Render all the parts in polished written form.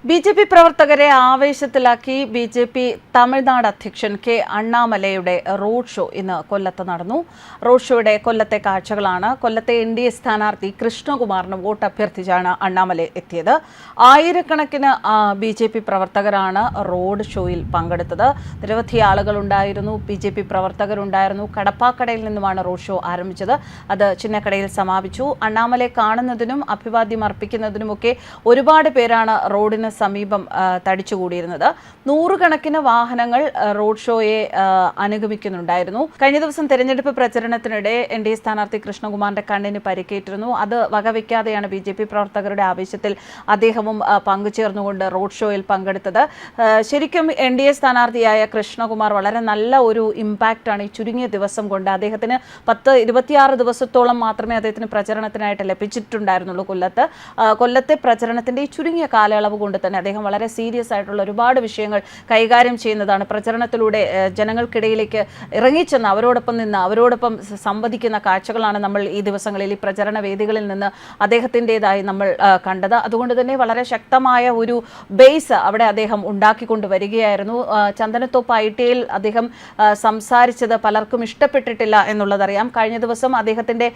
BJP. പ്രവർത്തകരെ ആവേശത്തിലാക്കി BJP. Tamil Nadu അധ്യക്ഷൻ K അണ്ണാമലയുടെ road show ഇന്ന് കൊല്ലത്ത് നടന്നു. റോഡ് ഷോയുടെ കൊല്ലത്തെ കാഴ്ചകളാണ്. കൊല്ലത്തെ എൻ.ഡി.എ സ്ഥാനാർത്ഥി കൃഷ്ണകുമാറിന് വോട്ട് അഭ്യർത്ഥിച്ചാണ് അണ്ണാമല എത്തിയത്. ആയിരക്കണക്കിന് ബി.ജെ.പി. പ്രവർത്തകരാണ് റോഡ് ഷോയിൽ പങ്കെടുത്തത്. നിരവധി ആളുകളുണ്ടായിരുന്നു, ബി.ജെ.പി. പ്രവർത്തകരുണ്ടായിരുന്നു. കടപ്പാക്കടയിൽ നിന്നുമാണ് റോഡ് ഷോ ആരംഭിച്ചത്. അത് ചിന്നക്കടയിൽ സമാപിച്ചു. അണ്ണാമലയെ കാണുന്നതിനും അഭിവാദ്യം അർപ്പിക്കുന്നതിനുമൊക്കെ ഒരുപാട് പേരാണ് റോഡിന് സമീപം തടിച്ചുകൂടിയിരുന്നത്. നൂറുകണക്കിന് വാഹനങ്ങൾ റോഡ് ഷോയെ അനുഗമിക്കുന്നുണ്ടായിരുന്നു. കഴിഞ്ഞ ദിവസം തെരഞ്ഞെടുപ്പ് പ്രചരണത്തിനിടെ എൻ.ഡി.എ സ്ഥാനാർത്ഥി കൃഷ്ണകുമാറിന്റെ കണ്ണിന് പരിക്കേറ്റിരുന്നു. അത് വകവയ്ക്കാതെയാണ് ബി.ജെ.പി. പ്രവർത്തകരുടെ ആവേശത്തിൽ അദ്ദേഹവും പങ്കുചേർന്നുകൊണ്ട് റോഡ് ഷോയിൽ പങ്കെടുത്തത്. ശരിക്കും എൻ.ഡി.എ സ്ഥാനാർത്ഥിയായ കൃഷ്ണകുമാർ വളരെ നല്ല ഒരു ഇമ്പാക്റ്റാണ് ഈ ചുരുങ്ങിയ ദിവസം കൊണ്ട്. അദ്ദേഹത്തിന് 26 ദിവസത്തോളം മാത്രമേ അദ്ദേഹത്തിന് പ്രചരണത്തിനായിട്ട് ലഭിച്ചിട്ടുണ്ടായിരുന്നുള്ളൂ കൊല്ലത്തെ പ്രചരണത്തിന്റെ ഈ ചുരുങ്ങിയ കാലയളവ് കൊണ്ട് തന്നെ അദ്ദേഹം വളരെ സീരിയസ് ആയിട്ടുള്ള ഒരുപാട് വിഷയങ്ങൾ കൈകാര്യം ചെയ്യുന്നതാണ്. പ്രചരണത്തിലൂടെ ജനങ്ങൾക്കിടയിലേക്ക് ഇറങ്ങിച്ചെന്ന് അവരോടൊപ്പം സംവദിക്കുന്ന കാഴ്ചകളാണ് നമ്മൾ ഈ ദിവസങ്ങളിൽ ഈ പ്രചരണ വേദികളിൽ നിന്ന് അദ്ദേഹത്തിൻ്റെതായി നമ്മൾ കണ്ടത്. അതുകൊണ്ട് തന്നെ വളരെ ശക്തമായ ഒരു ബേസ് അവിടെ അദ്ദേഹം ഉണ്ടാക്കിക്കൊണ്ട് വരികയായിരുന്നു. ചന്ദനത്തോപ്പ് ITയിൽ അദ്ദേഹം സംസാരിച്ചത് പലർക്കും ഇഷ്ടപ്പെട്ടിട്ടില്ല എന്നുള്ളതറിയാം. കഴിഞ്ഞ ദിവസം അദ്ദേഹത്തിൻ്റെ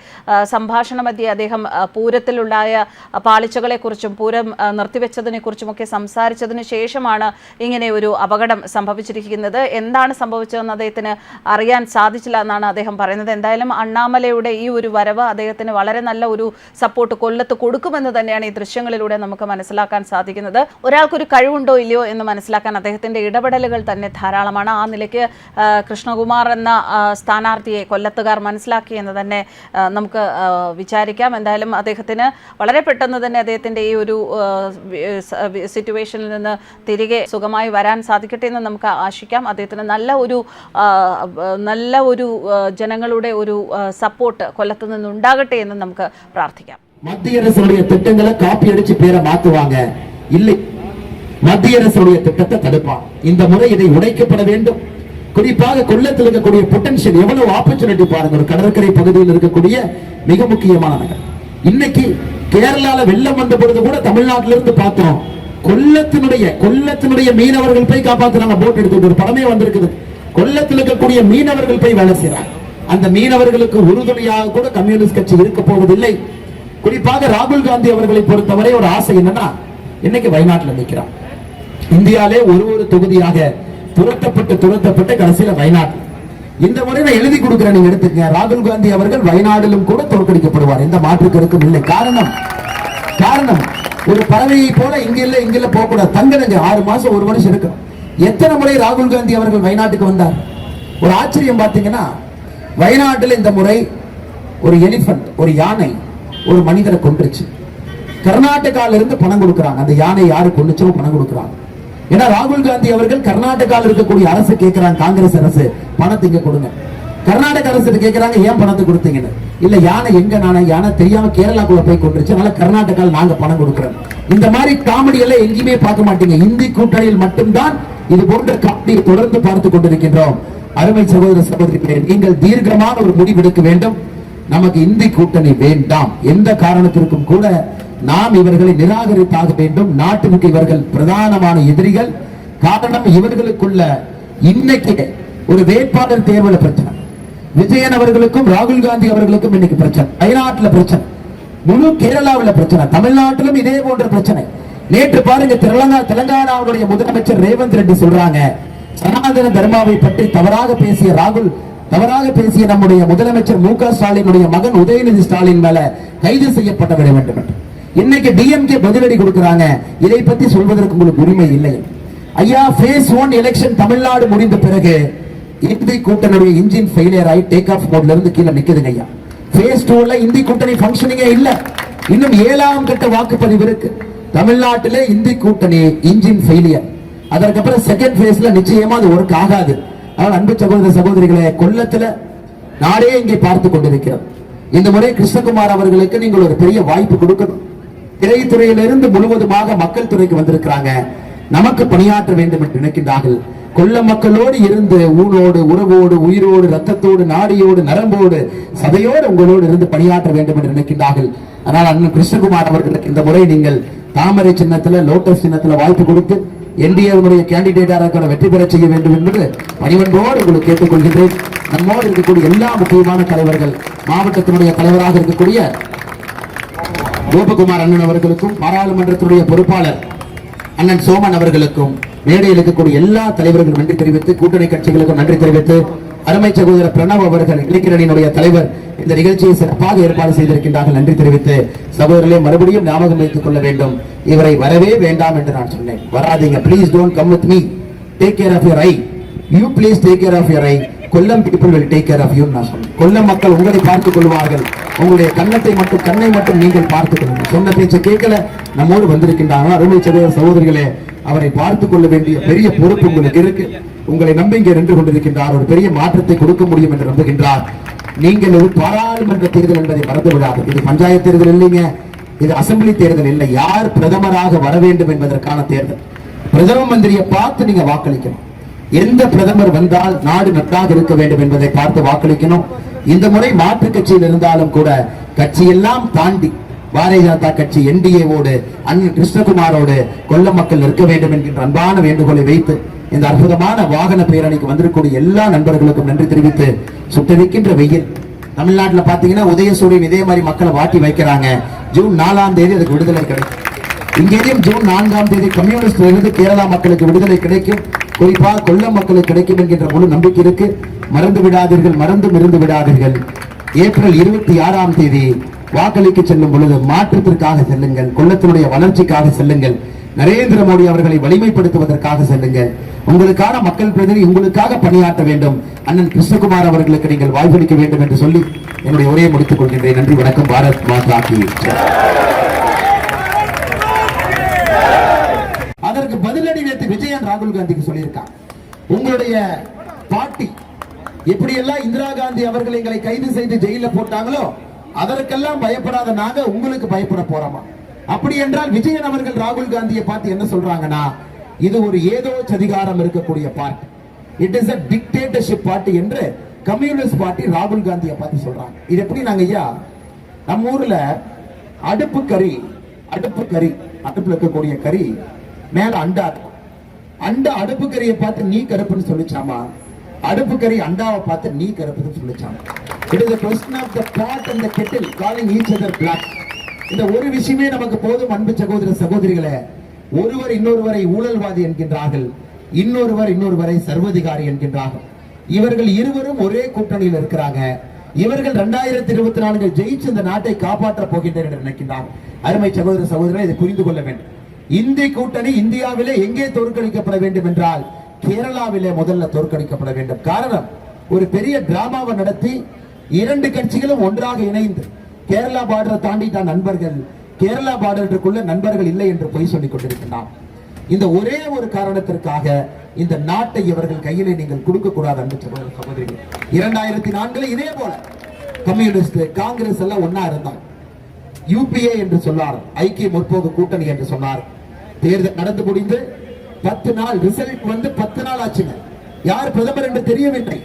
സംഭാഷണ മധ്യേ അദ്ദേഹം പൂരത്തിലുണ്ടായ പാളിച്ചകളെക്കുറിച്ചും പൂരം നിർത്തിവെച്ചതിനെക്കുറിച്ചുമൊക്കെ സംസാരിച്ചതിന് ശേഷമാണ് ഇങ്ങനെ ഒരു അപകടം സംഭവിച്ചിരിക്കുന്നത്. എന്താണ് സംഭവിച്ചതെന്ന് അദ്ദേഹത്തിന് അറിയാൻ സാധിച്ചില്ല എന്നാണ് അദ്ദേഹം പറയുന്നത്. എന്തായാലും അണ്ണാമലയുടെ ഈ ഒരു വരവ് അദ്ദേഹത്തിന് വളരെ നല്ല ഒരു സപ്പോർട്ട് കൊല്ലത്ത് കൊടുക്കുമെന്ന് തന്നെയാണ് ഈ ദൃശ്യങ്ങളിലൂടെ നമുക്ക് മനസ്സിലാക്കാൻ സാധിക്കുന്നത്. ഒരാൾക്കൊരു കഴിവുണ്ടോ ഇല്ലയോ എന്ന് മനസ്സിലാക്കാൻ അദ്ദേഹത്തിൻ്റെ ഇടപെടലുകൾ തന്നെ ധാരാളമാണ്. ആ നിലയ്ക്ക് കൃഷ്ണകുമാർ എന്ന സ്ഥാനാർത്ഥിയെ കൊല്ലത്തുകാർ മനസ്സിലാക്കി എന്ന് തന്നെ നമുക്ക് വിചാരിക്കാം. എന്തായാലും അദ്ദേഹത്തിന് വളരെ പെട്ടെന്ന് തന്നെ അദ്ദേഹത്തിൻ്റെ ഈ ഒരു സിറ്റുവേഷനിൽ നിന്ന് തിരികെ സുഖമായി വരാൻ സാധിക്കട്ടെ എന്ന് നമുക്ക് ആശിക്കാം. അദ്ദേഹത്തിന് നല്ല ഒരു ജനങ്ങളുടെ ഒരു സപ്പോർട്ട് കൊല്ലത്ത് നിന്നുണ്ടാകട്ടെ എന്ന് നമുക്ക് പ്രാർത്ഥിക്കാം. மத்திய அரசுடைய திட்டங்களை காப்பி அடிச்சு பேரை மாத்துவாங்க இல்லை, மத்திய அரசுடைய திட்டத்தை தடுப்பாங்க. இந்த முறை இதை உடைக்கப்பட வேண்டும். குறிப்பாக கொல்லத்தில் இருக்கக்கூடிய பொட்டன்ஷியல் எவ்வளவு ஆப்பர்ச்சுனிட்டி பாருங்க. ஒரு கடற்கரை பகுதியில் இருக்கக்கூடிய மிக முக்கியமான நகர். இன்னைக்கு கேரளால வெள்ளம் வந்த பொழுது கூட தமிழ்நாட்டிலிருந்து பார்த்தோம், கொல்லத்தினுடைய மீனவர்கள் போய் காப்பாத்துறாங்க. போட் எடுத்து ஒரு படமே வந்திருக்குது. கொல்லத்தில் இருக்கக்கூடிய மீனவர்கள் போய் வேலை செய்யறாங்க. அந்த மீனவர்களுக்கு உறுதுணையாக கூட கம்யூனிஸ்ட் கட்சி இருக்க போவதில்லை. குறிப்பாக ராகுல் காந்தி அவர்களை பொறுத்தவரை ஒரு ஆசை என்னன்னா, இன்னைக்கு வயநாட்டில் நிற்கிறார். இந்தியாவிலே ஒரு தொகுதியாக துரத்தப்பட்டு கடைசியில வயநாட்டில். இந்த முறை நான் எழுதி கொடுக்கிறேன், நீங்க எடுத்துக்கங்க. ராகுல் காந்தி அவர்கள் வயநாடிலும் கூட தோற்கடிக்கப்படுவார், எந்த மாற்று கருத்தும் இல்லை. காரணம் ஒரு பறவையை போல இங்கில்ல போக கூடாது. தங்கனங்க 6 மாசம் 1 வருஷம் இருக்கு. எத்தனை முறை ராகுல் காந்தி அவர்கள் வயநாட்டுக்கு வந்தார்? ஒரு ஆச்சரியம் பார்த்தீங்கன்னா, வயநாட்டில் இந்த முறை ஒரு எலிபென்ட், ஒரு யானை ஒரு மனிதரை கொன்றுச்சு. கர்நாடகால இருந்து பணம் கொடுக்கறாங்க. அந்த யானை யாரு கொன்னுச்சோ பணம் கொடுக்கறாங்க. ஏன்னா ராகுல் காந்தி அவர்கள் கர்நாடகால இருக்கக்கூடிய அரசு கேட்கிறாங்க, காங்கிரஸ் அரசு பணத்தை இங்க கொடுங்க. கர்நாடக அரசு கேட்கிறாங்க, ஏன் பணத்தை கொடுத்தீங்கன்னு. இல்ல யானை எங்க யானை தெரியாம கேரளாக்குள்ள போய் கொண்டுருச்சு, அதனால கர்நாடகால நாங்க பணம் கொடுக்கிறோம். இந்த மாதிரி காமெடி எல்லாம் எங்கேயுமே பார்க்க மாட்டீங்க. இந்தி கூட்டணியில் மட்டும்தான் இது போன்ற காமெடியை தொடர்ந்து பார்த்து கொண்டிருக்கின்றோம். அருமை சகோதர சகோதரிகளே, நீங்கள் தீர்க்கமான ஒரு முடிவெடுக்க வேண்டும். நமக்கு இந்தி கூட்டணி வேண்டாம். எந்த காரணத்திற்கும் கூட நாம் இவர்களை நிராகரித்தாக வேண்டும். நாட்டிற்கு இவர்கள் பிரதானமான எதிரிகள். காரணம், இவர்களுக்குள்ள இன்னைக்கு ஒரு வேட்பாளர் தேர்தல் பிரச்சனை. விஜயன் அவர்களுக்கும் ராகுல் காந்தி அவர்களுக்கும் இன்னைக்கு பிரச்சனை. வயநாட்டில் பிரச்சனை, முழு கேரளாவில் பிரச்சனை, தமிழ்நாட்டிலும் இதே போன்ற பிரச்சனை. நேற்று பாருங்க, தெலங்கானாவுடைய முதலமைச்சர் ரேவந்த் ரெட்டி சொல்றாங்க, சனாதன தர்மாவை பற்றி தவறாக பேசிய நம்முடைய முதலமைச்சர் மு.க. ஸ்டாலினுடைய மகன் உதயநிதி ஸ்டாலின் மேல கைது செய்யப்பட வேண்டும் என்று. இன்னைக்கு டிஎம்கே பதிலடி கொடுக்கிறாங்க, இதை பத்தி சொல்வதற்கு உங்களுக்கு உரிமை இல்லை. ஐயா, phase 1 எலெக்ஷன் தமிழ்நாடு முடிந்த பிறகு இந்தி கூட்டணியுடைய இன்ஜின் ஃபெயிலியர் ஆகி டேக் ஆஃப் மோட்ல இருந்து கீழே நிக்குதுங்க ஐயா. phase 2ல இந்தி கூட்டணி ஃபங்க்ஷனிங்கே இல்ல. இன்னும் 7ஆம் கட்ட வாக்குப்பதிவு இருக்கு. தமிழ்நாட்டிலே இந்தி கூட்டணி இன்ஜின் ஃபெயிலியர். அதற்கப்புறம் செகண்ட் ஃபேஸ்ல நிச்சயமா அது ஒர்க் ஆகாது. அதனால் அன்பு சகோதர சகோதரிகளே, கொல்லத்துல நாடே இங்கே பார்த்து கொண்டிருக்கிறோம். இந்த முறை கிருஷ்ணகுமார் அவர்களுக்கு நீங்கள் ஒரு பெரிய வாய்ப்பு கொடுக்கணும். திரைத்துறையிலிருந்து முழுவதுமாக மக்கள் துறைக்கு வந்திருக்கிறாங்க. நமக்கு பணியாற்ற வேண்டும் என்று நினைக்கின்றார்கள். கொல்ல மக்களோடு இருந்து ஊனோடு உறவோடு உயிரோடு ரத்தத்தோடு நாடியோடு நரம்போடு சதையோடு உங்களோடு இருந்து பணியாற்ற வேண்டும் என்று நினைக்கின்றார்கள். ஆனால் அண்ணன் கிருஷ்ணகுமார் அவர்களுக்கு இந்த முறை நீங்கள் தாமரை சின்னத்துல லோட்டஸ் சின்னத்துல வாய்ப்பு கொடுத்து என்டிஏவுடைய கேண்டிடேட்டாக வெற்றி பெற செய்ய வேண்டும் என்பது பணிவன்போடு உங்களுக்கு கேட்டுக்கொள்கின்றேன். நம்மோடு இருக்கக்கூடிய எல்லா முக்கியமான தலைவர்கள், மாவட்டத்தினுடைய தலைவராக இருக்கக்கூடிய கோபகுமார் அண்ணன் அவர்களுக்கும், பாராளுமன்றத்தினுடைய பொறுப்பாளர் அண்ணன் சோமன் அவர்களுக்கும், மேடையில் இருக்கக்கூடிய எல்லா தலைவர்களும் நன்றி தெரிவித்து, கூட்டணி கட்சிகளுக்கும் நன்றி தெரிவித்து, அருமை சகோதரர் பிரணவ் அவர்கள் இளைஞரணியினுடைய தலைவர் இந்த நிகழ்ச்சியை சிறப்பாக ஏற்பாடு செய்திருக்கின்றார்கள். நன்றி தெரிவித்து, சகோதரர்களே மறுபடியும் ஞாபகம் வைத்துக் கொள்ள வேண்டும், இவரை வரவே வேண்டாம் என்று நான் சொன்னேன். வராதீங்க, please don't come with me, take care of your eye, you please take care of your eye, Kollam people will take care of you நான் சொன்னேன். கொல்லம் மக்கள் உங்களை பார்த்துக் கொள்வார்கள், உங்களுடைய கண்ணை மட்டும் நீங்கள் பார்த்துக் கொள்ளுங்கள். சொன்ன பேச்சை கேட்கல, நம்மோடு வந்திருக்கின்றார்கள் அருமை சகோதரிகளே, அவரை பார்த்துக் கொள்ள வேண்டிய பெரிய பொறுப்பு உங்களுக்கு இருக்கு. உங்களை நம்பி இங்கே நின்று கொண்டிருக்கின்றார், ஒரு பெரிய மாற்றத்தை கொடுக்க முடியும் என்று நம்புகின்றார். நீங்கள் இது பாராளுமன்ற தேர்தல் என்பதை மறந்து விடாது. இது பஞ்சாயத்து தேர்தல் இல்லைங்க, இது அசம்பிளி தேர்தல் இல்லை. யார் பிரதமராக வர வேண்டும் என்பதற்கான தேர்தல். பிரதம மந்திரியை பார்த்து நீங்க வாக்களிக்கணும். எந்த பிரதமர் வந்தால் நாடு நன்றாக இருக்க வேண்டும் என்பதை பார்த்து வாக்களிக்கணும். இந்த முறை மாற்று கட்சியில் இருந்தாலும் கூட கட்சியெல்லாம் தாண்டி பாரதிய ஜனதா கட்சி என்டிஏவோடு அண்ணன் கிருஷ்ணகுமாரோடு கொல்லம் மக்கள் இருக்க வேண்டும் என்கின்ற அன்பான வேண்டுகோளை வைத்து இந்த அற்புதமான வாகன பேரணிக்கு வந்திருக்கூடிய எல்லா நண்பர்களுக்கும் நன்றி தெரிவித்து, சுட்டரிக்கின்ற வெயில் தமிழ்நாட்டில் பாத்தீங்கன்னா உதயசூரியன் இதே மாதிரி மக்களை வாட்டி வைக்கிறாங்க. ஜூன் 4ஆம் தேதி அதுக்கு விடுதலை கிடைக்கும். இங்கேயும் ஜூன் 4ஆம் தேதி கம்யூனிஸ்ட் இருந்து கேரளா மக்களுக்கு விடுதலை கிடைக்கும், குறிப்பாக கொல்லம் மக்களுக்கு கிடைக்கும் என்கின்ற முழு நம்பிக்கை இருக்கு. மறந்து விடாதீர்கள், மறந்தும் இருந்து விடாதீர்கள். ஏப்ரல் 26ஆம் தேதி வாக்களிக்க செல்லும் பொழுது மாற்றத்திற்காக செல்லுங்கள், கொல்லத்தினுடைய வளர்ச்சிக்காக செல்லுங்கள், நரேந்திர மோடி அவர்களை வலிமைப்படுத்துவதற்காக செல்லுங்கள். உங்களுக்கான மக்கள் பிரதிநிதி உங்களுக்காக பணியாற்ற வேண்டும். அண்ணன் கிருஷ்ணகுமார் அவர்களுக்கு நீங்கள் வாய்ப்பளிக்க வேண்டும் என்று சொல்லி என்னுடைய உரையை முடித்துக் கொள்கின்றேன். நன்றி, வணக்கம். பாரத் மாதா கி ஜெய். அதற்கு பதிலடி நேற்று விஜயன் ராகுல் காந்திக்கு சொல்லியிருக்காங்க, உங்களுடைய பாட்டி எப்படியெல்லாம் இந்திரா காந்தி அவர்கள் எங்களை கைது செய்து ஜெயில போட்டாங்களோ அதற்கெல்லாம் பயப்படாத நாங்க உங்களுக்கு பயப்பட போறோமா? அப்படி என்றால் விஜயன் அவர்கள் ராகுல் காந்தியை பார்த்து என்ன சொல்றாங்கன்னா, இது ஒரு ஏதோ அதிகாரம் இருக்கக்கூடிய party, it is a dictatorship party என்று கம்யூனிஸ்ட் பார்ட்டி ராகுல் காந்தியை பார்த்து சொல்றாங்க. இது எப்படி நாங்க ஐயா, நம்ம ஊர்ல அடுப்பு கறி அடுப்புல இருக்கக்கூடிய கறி மேல அண்டா அடுப்பு கறியை பார்த்து நீ கருப்புன்னு சொல்லிச்சாமா, அடுப்பு கறி அண்டாவை பார்த்து நீ கருப்புன்னு சொல்லிச்சாமா. It is a question of the pot and the kettle calling each other black. இந்த ஒரு விஷயமே நமக்கு போதும். அன்பு சகோதர சகோதரிகளே, ஒருவர் இன்னொருவரை ஊழல்வாதி என்கின்றார்கள், இன்னொருவரை சர்வதிகாரி என்கின்றார்கள். இவர்கள் இருவரும் ஒரே கூட்டணியில் இருக்கிறாங்க. இவர்கள் 2024 ஜெயிச்சு இந்த நாட்டை காப்பாற்ற போகின்றனர் என்று நினைக்கின்றார்கள். அருமை சகோதர சகோதரரை இதை புரிந்து கொள்ள வேண்டும். இந்திய கூட்டணி இந்தியாவிலே எங்கே தோற்கடிக்கப்பட வேண்டும் என்றால் கேரளாவிலே முதல்ல தோற்கடிக்கப்பட வேண்டும். காரணம், ஒரு பெரிய டிராமாவை நடத்தி இரண்டு கட்சிகளும் ஒன்றாக இணைந்து கேரளா பார்டரை தாண்டிட்டான் நண்பர்கள், கேரளா பார்டருக்குள்ள நண்பர்கள் இல்லை என்று பொய் சொல்லிக் கொண்டிருக்கிறார். இந்த ஒரே ஒரு காரணத்திற்காக இந்த நாட்டை இவர்கள் கையிலே நீங்கள் கொடுக்க கூடாது. அன்பு சகோதர சகோதரிகள், 2004 இதே போல கம்யூனிஸ்ட் காங்கிரஸ் எல்லாம் ஒன்னா இருந்தாங்க. யூபிஏ என்று சொன்னார், ஐக்கிய முற்போக்கு கூட்டணி என்று சொன்னார். தேர்தல் நடந்து முடிந்து 10 நாள் ரிசல்ட் வந்து 10 நாள் ஆச்சுங்க. யார் பிரதமர் என்று தெரியவில்லை.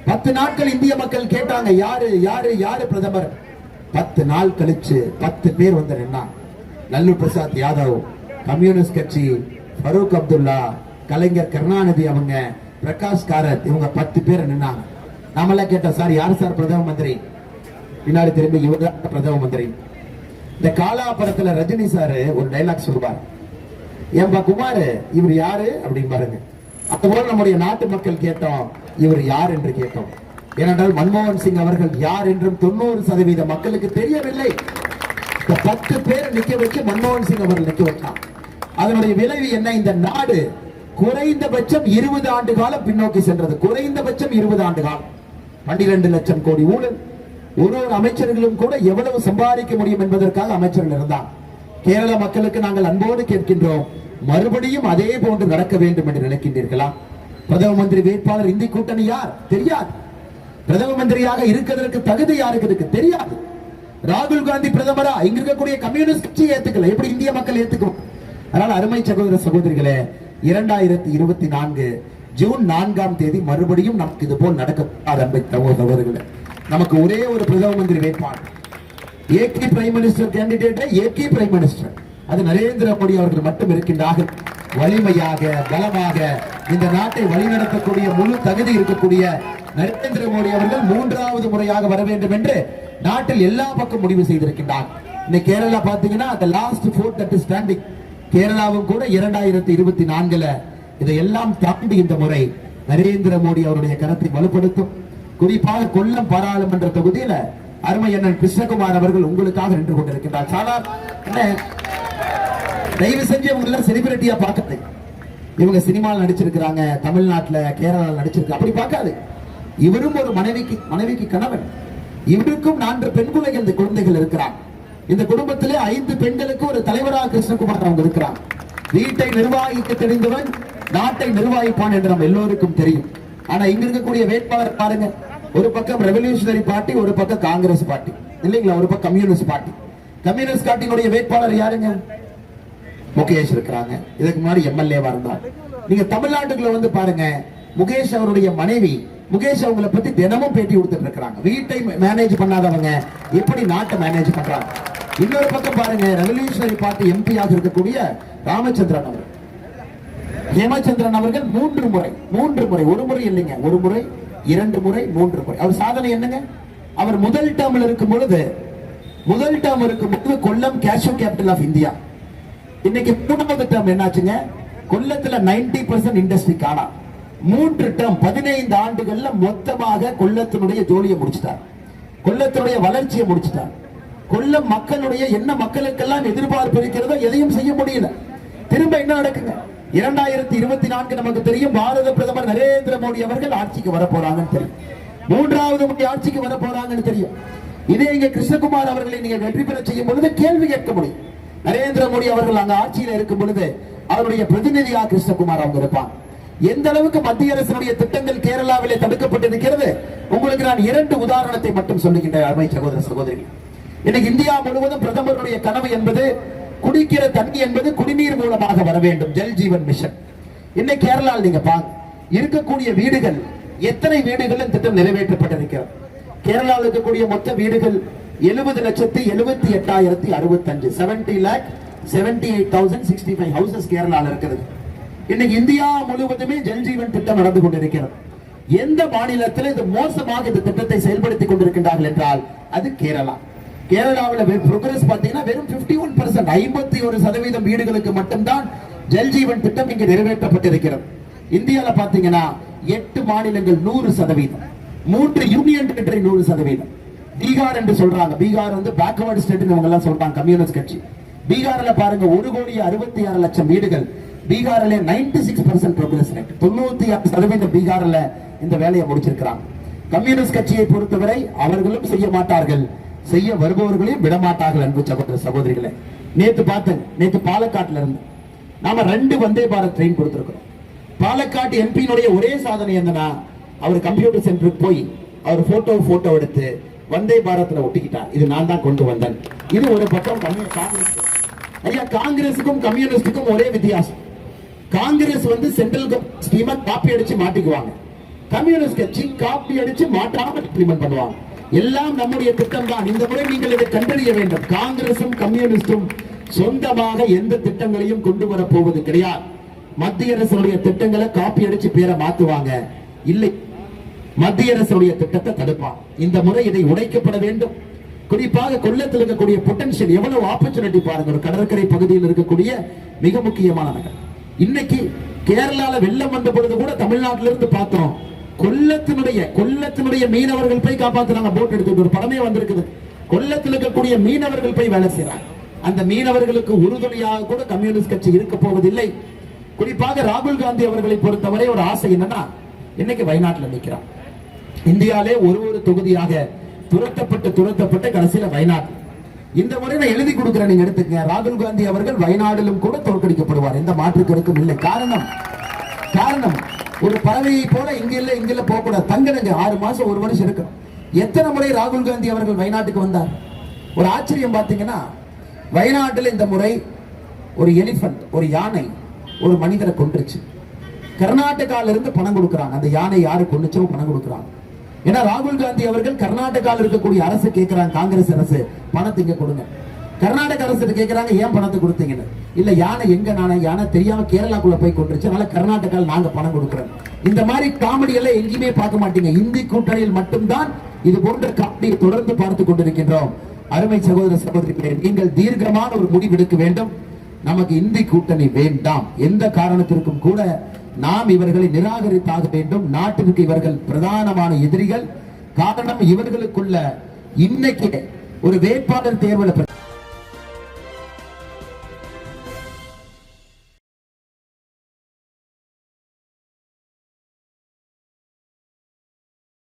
10 நாட்கள் இந்திய மக்கள் கேட்டாங்க, யாரு யாரு யாரு பிரதமர். 10 நாள் கழிச்சு 10 பேர் வந்து நின்னா. லல்லு பிரசாத் யாதவ், கம்யூனிஸ்ட் கட்சி, ஃபரூக் அப்துல்லா, கலைஞர் கருணாநிதி, அவங்க பிரகாஷ் காரத், இவங்க 10 பேர் நின்னாங்க. நாமெல்லாம் கேட்டோம், சார் யார் சார் பிரதம மந்திரி? பின்னாடி திரும்பி இவங்க பிரதம மந்திரி. இந்த காலா படத்துல ரஜினி சார் ஒரு டைலாக் சொல்லுவார், ஏன்பா குமார் இவர் யாரு அப்படின்னு பாருங்க. அதுபோல நம்முடைய நாட்டு மக்கள் கேட்டோம், இவர் யார் என்று கேட்டோம். ஏனென்றால் மன்மோகன் சிங் அவர்கள் யார் என்றும் 90% மக்களுக்கு தெரியவில்லை. 10 பேர் நிக்க வச்சு மன்மோகன் சிங் அவர்கள் நிக்க வச்சான். அதனுடைய விளைவு என்ன? இந்த நாடு குறைந்தபட்சம் 20 ஆண்டு காலம் பின்னோக்கி சென்றது. குறைந்தபட்சம் 20 ஆண்டு காலம். 12 லட்சம் கோடி ஊழல். ஒரு அமைச்சர்களும் கூட எவ்வளவு சம்பாதிக்க முடியும் என்பதற்காக அமைச்சர்கள் இருந்தார். கேரள மக்களுக்கு நாங்கள் அன்போடு கேட்கின்றோம், மறுபடியும் அதே போன்று நடக்க வேண்டும் என்று நினைக்கின்றீர்களா? பிரதம மந்திரி வேட்பாளர் இந்தி கூட்டணி யார் தெரியாது. பிரதம மந்திரியாக இருக்கிறதற்கு தகுதி யாருக்கு இருக்கு தெரியாது. ராகுல் காந்தி பிரதமரா? இங்க இருக்கக்கூடிய கம்யூனிஸ்ட் கட்சி ஏத்துக்கல, எப்படி இந்திய மக்கள் ஏத்துக்கும்? அதனால அருமை சகோதர சகோதரிகளே, 2024 ஜூன் 4ஆம் தேதி மறுபடியும் நமக்கு இது போல் நடக்க அன்பை சகோதரர்களே, நமக்கு ஒரே ஒரு பிரதம மந்திரி வேட்பாளர், ஏகி பிரைம் மினிஸ்டர் கேண்டிடேட், ஏகி பிரைம் மினிஸ்டர். அது நரேந்திர மோடி அவர்கள் மட்டும் இருக்கின்றார்கள். வலிமையாக பலமாக இந்த நாட்டை வழிநடத்தக்கூடிய முழு தகுதி இருக்கக்கூடிய நரேந்திர மோடி அவர்கள் 3வது முறையாக வர வேண்டும் என்று நாட்டில் எல்லா பக்கம் முடிவு செய்திருக்கின்றார். இந்த கேரளா பாத்தீங்கன்னா the last vote that is standing. கேரளாவும் கூட 2024 இதையெல்லாம் தாண்டி இந்த முறை நரேந்திர மோடி அவருடைய கருத்தை வலுப்படுத்தும். குறிப்பாக கொல்லம் பாராளுமன்ற தொகுதியில அருமை அண்ணன் கிருஷ்ணகுமார் அவர்கள் உங்களுக்காக நின்று கொண்டிருக்கிறார். சாதாரண தயவு செஞ்சு இவங்க செலிபிரிட்டியா பார்க்கறது. இவங்க சினிமாவில் நடிச்சிருக்கிறாங்க, தமிழ்நாட்டுல கேரளாவில் நடிச்சிருக்காங்க, அப்படி பார்க்காது. இவரும் ஒரு மனைவிக்கு கணவன். இவருக்கும் 4 பெண் குழந்தைகள் இருக்கிறார். இந்த குடும்பத்திலே 5 பெண்களுக்கு ஒரு தலைவராக கிருஷ்ணகுமார் அவங்க இருக்கிறார். வீட்டை நிர்வாகிக்க தெரிந்தவன் நாட்டை நிர்வாகிப்பான் என்று நம்ம எல்லோருக்கும் தெரியும். ஆனா இங்க இருக்கக்கூடிய வேட்பாளர் பாருங்க, ஒரு பக்கம் ரெவல்யூஷனரி பார்ட்டி, ஒரு பக்கம் காங்கிரஸ் பார்ட்டி இல்லைங்களா, ஒரு பக்கம் கம்யூனிஸ்ட் பார்ட்டி. கம்யூனிஸ்ட் பார்ட்டியினுடைய வேட்பாளர் யாருங்க? முகேஷ் இருக்கிறாங்க. இதுக்கு முன்னாடி எம்எல்ஏவா இருந்தார். நீங்க தமிழ்நாட்டுக்குள்ள வந்து பாருங்க, முகேஷ் அவருடைய மனைவி முகேஷ் அவங்களை பத்தி தினமும் பேட்டி கொடுத்துட்டு இருக்காங்க. வீட்டை மேனேஜ் பண்ணாதவங்க எப்படி நாட்டை மேனேஜ் பண்றாங்க. இன்னொரு பக்கம் பாருங்க, ரெவல்யூஷனரி பார்ட்டி எம்பியாக இருக்கக்கூடிய ராமச்சந்திரன் அவர்கள், ஹேமச்சந்திரன் அவர்கள் 3 முறை, ஒரு முறை இல்லைங்க, 1 முறை 2 முறை 3 முறை. அவர் சாதனை என்னங்க? அவர் முதல் டேர்ம்ல இருக்கும் பொழுது Kollam cashew capital of India. இன்னைக்கு 3வது டேர்ம் என்னாச்சுங்க? கொல்லத்துல 90% இண்டஸ்ட்ரி காணா. 3 டேர்ம் 15 ஆண்டுகள்ல மொத்தமாக கொல்லத்தினுடைய ஜோலியை முடிச்சிட்டார். கொல்லத்தினுடைய வளர்ச்சியை முடிச்சிட்டார். கொல்லம் மக்களுடைய என்ன மக்களுக்கெல்லாம் எதிர்பார்ப்பு இருக்கிறதோ எதையும் செய்ய முடியல. திரும்ப என்ன நடக்குங்க? 2024 நமக்கு தெரியும், பாரத பிரதமர் நரேந்திர மோடி அவர்கள் ஆட்சிக்கு வர போறாங்கன்னு தெரியும். 3வது முறை ஆட்சிக்கு வர போறாங்கன்னு தெரியும். இதே இங்க கிருஷ்ணகுமார் அவர்களை நீங்க வெற்றி பெற செய்யும் பொழுது கேள்வி கேட்க முடியும். நரேந்திர மோடி அவர்கள் அங்க ஆட்சியில் இருக்கும் பொழுது அவருடைய பிரதிநிதியாக கிருஷ்ணகுமார் அவங்க இருப்பாங்க. எந்த அளவுக்கு மத்திய அரசுடைய திட்டங்கள் கேரளாவிலே தடுக்கப்பட்டிருக்கிறது உங்களுக்கு நான் 2 உதாரணத்தை மட்டும் சொல்லுகின்றேன் அருமை சகோதர சகோதரிகள். இன்னைக்கு இந்தியா முழுவதும் பிரதமருடைய கனவு என்பது குடிக்கிற தண்ணி என்பது குடிநீர் மூலமாக வர வேண்டும், ஜல் ஜீவன் மிஷன். இன்னைக்கு கேரளாவில் நீங்க பாருங்க, இருக்கக்கூடிய வீடுகள் எத்தனை வீடுகள் திட்டம் நிறைவேற்றப்பட்டிருக்கிறது. கேரளாவில் இருக்கக்கூடிய மொத்த வீடுகள் 70,78,065 70,78,065 ஹவுசஸ் கேரளாவில் இருக்கிறது. இன்னைக்கு இந்தியா முழுவதுமே ஜல் ஜீவன் திட்டம் நடந்து கொண்டிருக்கிறது. எந்த மாநிலத்தில் இது மோசமாக இந்த திட்டத்தை செயல்படுத்திக் கொண்டிருக்கின்றார்கள் என்றால் அது கேரளா. கேரளாவில் புரோகிரஸ் பாத்தீங்கன்னா வெறும் 51%, 51% வீடுகளுக்கு மட்டும்தான் ஜல் ஜீவன் திட்டம் இங்கு நிறைவேற்றப்பட்டிருக்கிறது. இந்தியாவில் பாத்தீங்கன்னா 8 மாநிலங்கள் 100%, 3 யூனியன் டெரிட்டரி 100%. பீகார் என்று சொல்றாங்க, பீகார் வந்து பேக்வர்ட் ஸ்டேட் இவங்க எல்லாம் சொல்றாங்க கம்யூனிஸ்ட் கட்சி. பீகார்ல பாருங்க 1,66,00,000 வீடுகள். பீகாரிலே 96% ப்ரோக்ரஸ் ரேட், 96% பீகாரில் இந்த வேலையை முடிச்சிருக்கிறாங்க. கம்யூனிஸ்ட் கட்சியை பொறுத்தவரை அவர்களும் செய்ய மாட்டார்கள், செய்ய வருபவர்களையும் விடமாட்டார்கள். அன்பு சகோதர சகோதரிகளே, நேற்று பாலக்காட்டுல இருந்து நாம 2 வந்தே பாரத் ட்ரெயின் கொடுத்திருக்கிறோம். பாலக்காட்டு எம்பியினுடைய ஒரே சாதனை என்னன்னா, அவர் கம்ப்யூட்டர் சென்டருக்கு போய் அவர் போட்டோ எடுத்து வந்தே பாரத்ல ஒட்டிக்கிட்டார். இது நான் தான் கொண்டு வந்தேன். இது ஒரு பக்கம் காங்கிரஸ். ஐயா, காங்கிரஸுக்கும் கம்யூனிஸ்டுக்கும் ஒரே வித்தியாசம். காங்கிரஸ் வந்து சென்ட்ரல் கவர்மெண்ட் ஸ்கீமை காப்பி அடிச்சு மாட்டிக்குவாங்க. கம்யூனிஸ்ட் கட்சி காப்பி அடிச்சு மாட்டாம இம்ப்ளிமெண்ட் பண்ணுவாங்க. எல்லாம் நம்முடைய திட்டம் தான். இந்த முறை நீங்கள் இதை கண்டறிய வேண்டும். காங்கிரசும் கம்யூனிஸ்டும் சொந்தமாக எந்த திட்டங்களையும் கொண்டு வர போவது கிடையாது. மத்திய அரசுடைய திட்டங்களை காப்பி அடிச்சு பேரை மாத்துவாங்க, இல்லை மத்திய அரசுடைய திட்டத்தை தடுப்பாங்க. இந்த முறை இதை உடைக்கப்பட வேண்டும். குறிப்பாக கொல்லத்தில் இருக்கக்கூடிய பொட்டன்ஷியல், எவ்வளவு ஆப்பர்ச்சுனிட்டி பாருங்க. ஒரு கடற்கரை பகுதியில் இருக்கக்கூடிய மிக முக்கியமான நகர். இன்னைக்கு கேரளால வெள்ளம் வந்த பொழுது கூட தமிழ்நாட்டில இருந்து பார்த்தோம், கொல்லத்தினுடைய மீனவர்கள் போய் காப்பாத்துறாங்க. போட் எடுத்து ஒரு படமே வந்திருக்குது. கொல்லத்தில் இருக்கக்கூடிய மீனவர்கள் போய் வேலை செய்யறாங்க. அந்த மீனவர்களுக்கு உறுதுணையாக கூட கம்யூனிஸ்ட் கட்சி இருக்க போவதில்லை. குறிப்பாக ராகுல் காந்தி அவர்களை பொறுத்தவரை ஒரு ஆசை என்னன்னா, இன்னைக்கு வயநாட்டில் நிற்கிறார். இந்தியாவிலே ஒரு தொகுதியாக துரத்தப்பட்டு கடைசியில வயநாடு. இந்த முறை நான் எழுதி கொடுக்கிறேன், நீங்க எடுத்துக்கங்க. ராகுல் காந்தி அவர்கள் வயநாடிலும் கூட தோற்கடிக்கப்படுவார், எந்த மாற்று கருத்தும் இல்லை. காரணம் ஒரு பறவையை போல இங்கில போக கூடாது. தங்கனுங்க 6 மாசம் 1 வருஷம் இருக்கு. எத்தனை முறை ராகுல் காந்தி அவர்கள் வயநாட்டுக்கு வந்தார்? ஒரு ஆச்சரியம் பாத்தீங்கன்னா, வயநாட்டில் இந்த முறை ஒரு எலிபென்ட், ஒரு யானை ஒரு மனிதரை கொன்றுச்சு. கர்நாடகால இருந்து பணம் கொடுக்கறாங்க. அந்த யானை யாரு கொன்னுச்சோ பணம் கொடுக்கறாங்க. ஏன்னா ராகுல் காந்தி அவர்கள் கர்நாடகாவில் இருக்கக்கூடிய அரசு கேட்கிறாங்க, காங்கிரஸ் அரசு பணத்தை இங்க கொடுங்க. கர்நாடக அரசு கேட்கிறாங்க ஏன் பணத்தை கொடுத்தீங்கன்னு. இல்ல யானை எங்க யானை தெரியாம கேரளாக்குள்ள போய் கொண்டுருச்சு, அதனால கர்நாடகாவில் நாங்க பணம் கொடுக்கிறோம். இந்த மாதிரி காமெடி எல்லாம் எங்கேயுமே பார்க்க மாட்டீங்க. இந்தி கூட்டணியில் மட்டும்தான் இது போன்ற காமெடியை தொடர்ந்து பார்த்து கொண்டிருக்கின்றோம். அருமை சகோதர சகோதரிகளே, நீங்கள் தீர்க்கமான ஒரு முடிவெடுக்க வேண்டும். நமக்கு இந்தி கூட்டணி வேண்டாம். எந்த காரணத்திற்கும் கூட நாம் இவர்களை நிராகரித்தாக வேண்டும். நாட்டிற்கு இவர்கள் பிரதானமான எதிரிகள். காரணம், இவர்களுக்குள்ள இன்னைக்கு ஒரு வேட்பாளர் தேர்தல்